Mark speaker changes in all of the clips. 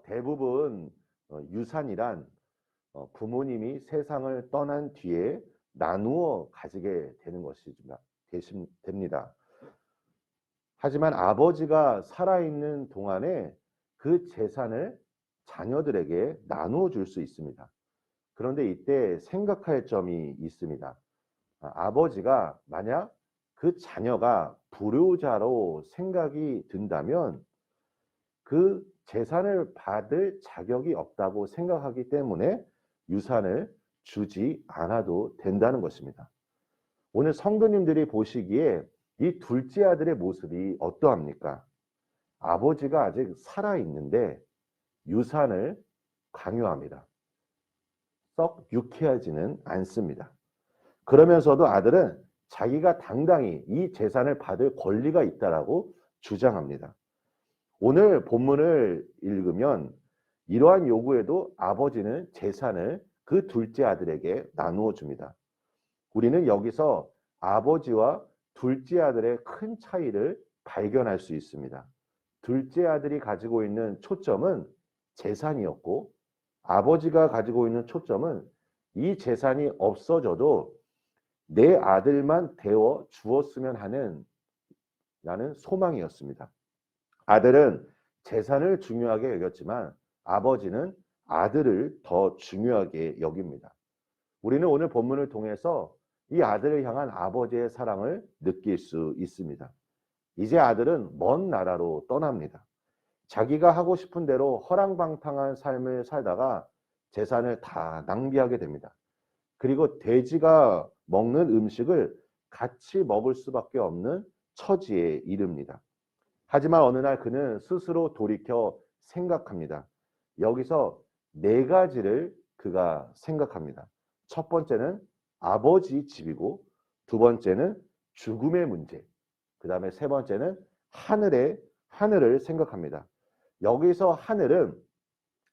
Speaker 1: 대부분 유산이란 부모님이 세상을 떠난 뒤에 나누어 가지게 되는 것이 됩니다. 하지만 아버지가 살아있는 동안에 그 재산을 자녀들에게 나누어 줄 수 있습니다. 그런데 이때 생각할 점이 있습니다. 아버지가 만약 그 자녀가 불효자로 생각이 든다면 그 재산을 받을 자격이 없다고 생각하기 때문에 유산을 주지 않아도 된다는 것입니다. 오늘 성도님들이 보시기에 이 둘째 아들의 모습이 어떠합니까? 아버지가 아직 살아있는데 유산을 강요합니다. 썩 유쾌하지는 않습니다. 그러면서도 아들은 자기가 당당히 이 재산을 받을 권리가 있다라고 주장합니다. 오늘 본문을 읽으면 이러한 요구에도 아버지는 재산을 그 둘째 아들에게 나누어 줍니다. 우리는 여기서 아버지와 둘째 아들의 큰 차이를 발견할 수 있습니다. 둘째 아들이 가지고 있는 초점은 재산이었고 아버지가 가지고 있는 초점은 이 재산이 없어져도 내 아들만 되어 주었으면 하는 나는 소망이었습니다. 아들은 재산을 중요하게 여겼지만 아버지는 아들을 더 중요하게 여깁니다. 우리는 오늘 본문을 통해서 이 아들을 향한 아버지의 사랑을 느낄 수 있습니다. 이제 아들은 먼 나라로 떠납니다. 자기가 하고 싶은 대로 허랑방탕한 삶을 살다가 재산을 다 낭비하게 됩니다. 그리고 돼지가 먹는 음식을 같이 먹을 수밖에 없는 처지에 이릅니다. 하지만 어느 날 그는 스스로 돌이켜 생각합니다. 여기서 네 가지를 그가 생각합니다. 첫 번째는 아버지 집이고, 두 번째는 죽음의 문제, 그 다음에 세 번째는 하늘을 생각합니다. 여기서 하늘은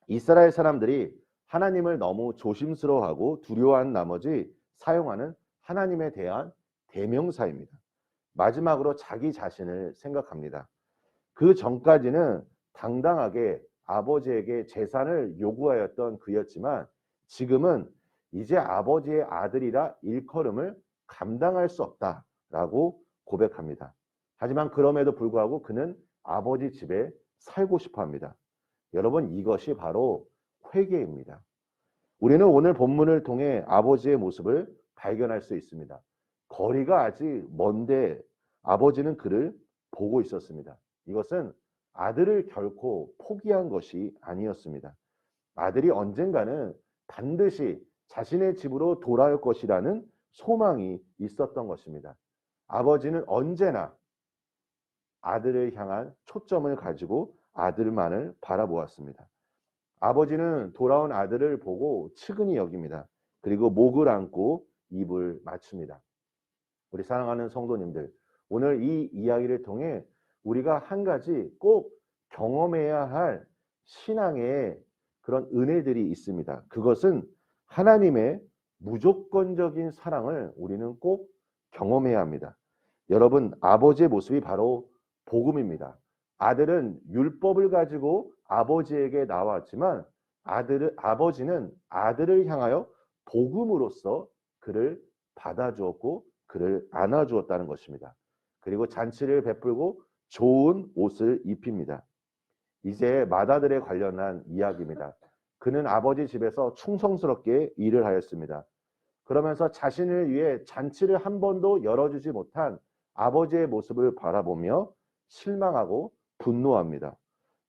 Speaker 1: 이스라엘 사람들이 하나님을 너무 조심스러워하고 두려워한 나머지 사용하는 하나님에 대한 대명사입니다. 마지막으로 자기 자신을 생각합니다. 그 전까지는 당당하게 아버지에게 재산을 요구하였던 그였지만 지금은 이제 아버지의 아들이라 일컬음을 감당할 수 없다라고 고백합니다. 하지만 그럼에도 불구하고 그는 아버지 집에 살고 싶어 합니다. 여러분, 이것이 바로 회개입니다. 우리는 오늘 본문을 통해 아버지의 모습을 발견할 수 있습니다. 거리가 아직 먼데 아버지는 그를 보고 있었습니다. 이것은 아들을 결코 포기한 것이 아니었습니다. 아들이 언젠가는 반드시 자신의 집으로 돌아올 것이라는 소망이 있었던 것입니다. 아버지는 언제나 아들을 향한 초점을 가지고 아들만을 바라보았습니다. 아버지는 돌아온 아들을 보고 측은히 여깁니다. 그리고 목을 안고 입을 맞춥니다. 우리 사랑하는 성도님들, 오늘 이 이야기를 통해 우리가 한 가지 꼭 경험해야 할 신앙의 그런 은혜들이 있습니다. 그것은 하나님의 무조건적인 사랑을 우리는 꼭 경험해야 합니다. 여러분, 아버지의 모습이 바로 복음입니다. 아들은 율법을 가지고 아버지에게 나왔지만 아버지는 아들을 향하여 복음으로써 그를 받아주었고 그를 안아주었다는 것입니다. 그리고 잔치를 베풀고 좋은 옷을 입힙니다. 이제 맏아들에 관련한 이야기입니다. 그는 아버지 집에서 충성스럽게 일을 하였습니다. 그러면서 자신을 위해 잔치를 한 번도 열어주지 못한 아버지의 모습을 바라보며 실망하고 분노합니다.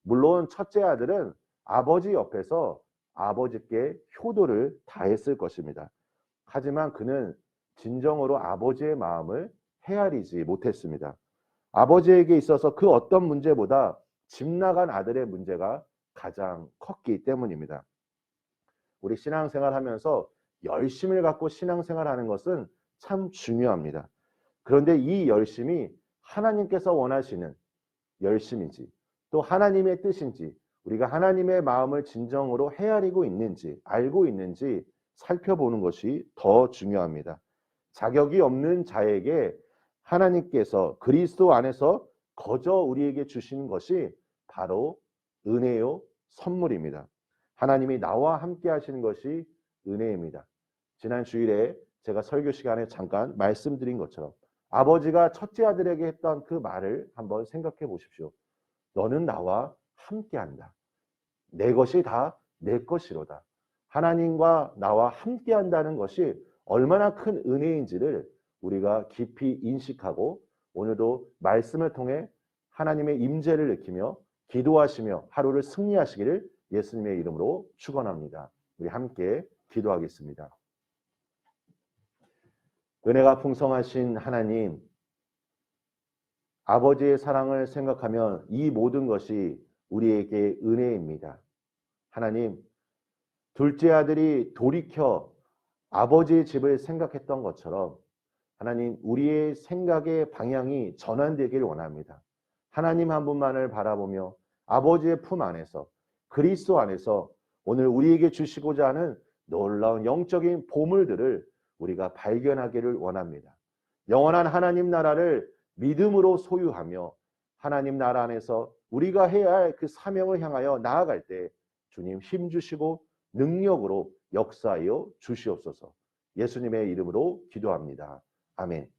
Speaker 1: 물론 첫째 아들은 아버지 옆에서 아버지께 효도를 다했을 것입니다. 하지만 그는 진정으로 아버지의 마음을 헤아리지 못했습니다. 아버지에게 있어서 그 어떤 문제보다 집 나간 아들의 문제가 가장 컸기 때문입니다. 우리 신앙생활 하면서 열심을 갖고 신앙생활하는 것은 참 중요합니다. 그런데 이 열심이 하나님께서 원하시는 열심인지 또 하나님의 뜻인지 우리가 하나님의 마음을 진정으로 헤아리고 있는지 알고 있는지 살펴보는 것이 더 중요합니다. 자격이 없는 자에게 하나님께서 그리스도 안에서 거저 우리에게 주시는 것이 바로 은혜요 선물입니다. 하나님이 나와 함께 하시는 것이 은혜입니다. 지난 주일에 제가 설교 시간에 잠깐 말씀드린 것처럼 아버지가 첫째 아들에게 했던 그 말을 한번 생각해 보십시오. 너는 나와 함께한다. 내 것이 다 내 것이로다. 하나님과 나와 함께한다는 것이 얼마나 큰 은혜인지를 우리가 깊이 인식하고 오늘도 말씀을 통해 하나님의 임재를 느끼며 기도하시며 하루를 승리하시기를 예수님의 이름으로 축원합니다. 우리 함께 기도하겠습니다. 은혜가 풍성하신 하나님, 아버지의 사랑을 생각하면 이 모든 것이 우리에게 은혜입니다. 하나님, 둘째 아들이 돌이켜 아버지의 집을 생각했던 것처럼 하나님, 우리의 생각의 방향이 전환되길 원합니다. 하나님 한 분만을 바라보며 아버지의 품 안에서 그리스도 안에서 오늘 우리에게 주시고자 하는 놀라운 영적인 보물들을 우리가 발견하기를 원합니다. 영원한 하나님 나라를 믿음으로 소유하며 하나님 나라 안에서 우리가 해야 할 그 사명을 향하여 나아갈 때 주님 힘주시고 능력으로 역사하여 주시옵소서. 예수님의 이름으로 기도합니다. 아멘.